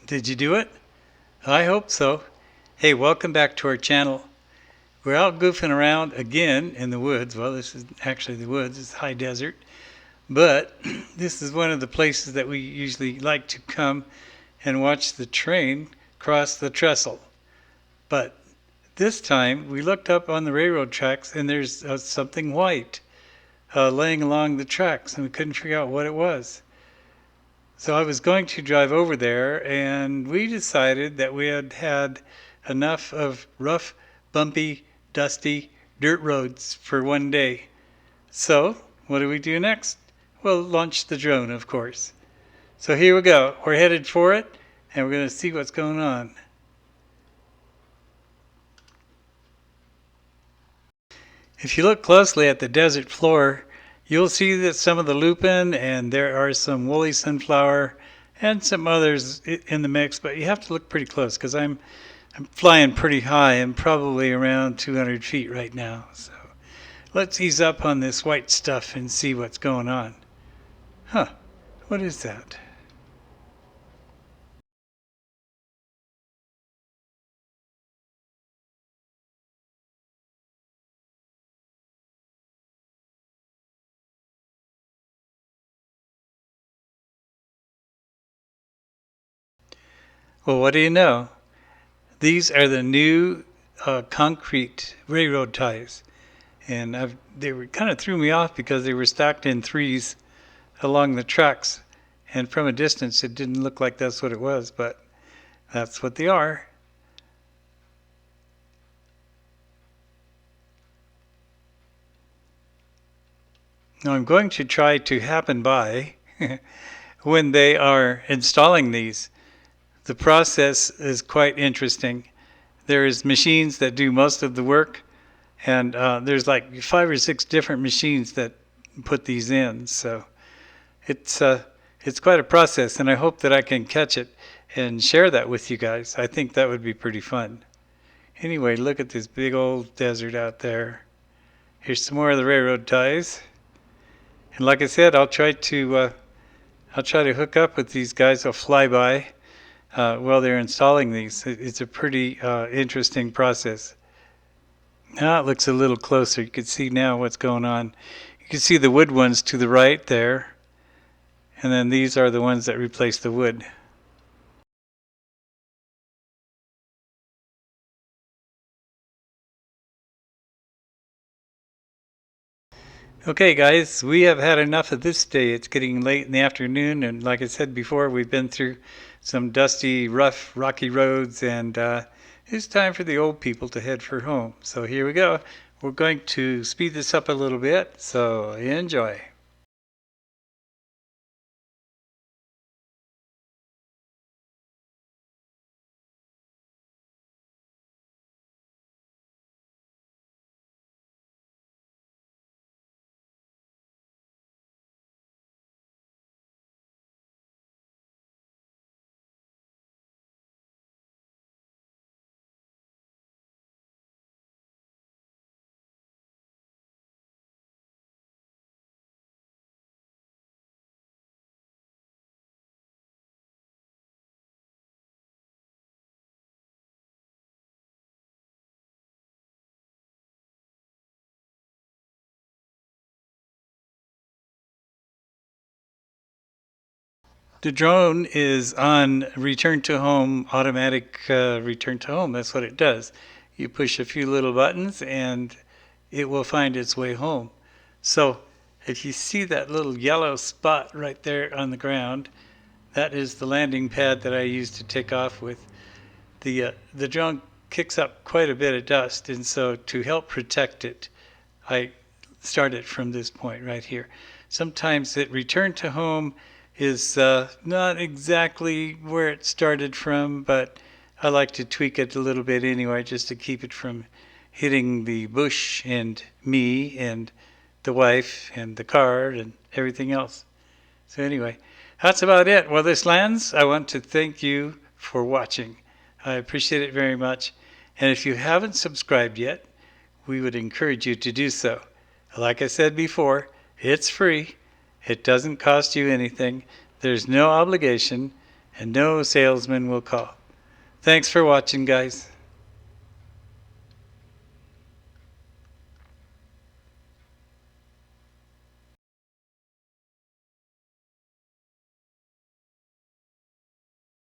Did you do it? I hope so. Hey, welcome back to our channel. We're out goofing around again in the woods. Well, this is actually the woods. It's high desert. But this is one of the places that we usually like to come and watch the train cross the trestle. But this time we looked up on the railroad tracks and there's something white laying along the tracks, and we couldn't figure out what it was. So I was going to drive over there, and we decided that we had had enough of rough, bumpy, dusty dirt roads for one day. So what do we do next? Well, launch the drone, of course. So here we go. We're headed for it, and we're going to see what's going on. If you look closely at the desert floor, you'll see that some of the lupin, and there are some woolly sunflower and some others in the mix, but you have to look pretty close because I'm flying pretty high. I'm probably around 200 feet right now. So let's ease up on this white stuff and see what's going on. Huh, what is that? Well, what do you know? These are the new concrete railroad ties. And they were kind of threw me off because they were stacked in threes along the tracks. And from a distance, it didn't look like that's what it was, but that's what they are. Now I'm going to try to happen by when they are installing these. The process is quite interesting. There's machines that do most of the work, and there's like 5 or 6 different machines that put these in. So it's quite a process, and I hope that I can catch it and share that with you guys. I think that would be pretty fun. Anyway, look at this big old desert out there. Here's some more of the railroad ties. And like I said, I'll try to hook up with these guys. I'll fly by while they're installing these. It's a pretty interesting process. Now it looks a little closer. You can see now what's going on. You can see the wood ones to the right there. And then these are the ones that replace the wood. Okay guys, we have had enough of this day. It's getting late in the afternoon, and like I said before, we've been through some dusty, rough, rocky roads, and it's time for the old people to head for home. So here we go. We're going to speed this up a little bit, so enjoy. The drone is on return to home, automatic return to home. That's what it does. You push a few little buttons and it will find its way home. So if you see that little yellow spot right there on the ground, that is the landing pad that I use to take off with. The drone kicks up quite a bit of dust, and so to help protect it, I start it from this point right here. Sometimes it return to home is not exactly where it started from, but I like to tweak it a little bit anyway, just to keep it from hitting the bush and me and the wife and the car and everything else. So anyway, that's about it. While this lands, I want to thank you for watching. I appreciate it very much. And if you haven't subscribed yet, we would encourage you to do so. Like I said before, it's free. It doesn't cost you anything. There's no obligation. and no salesman will call. Thanks for watching, guys.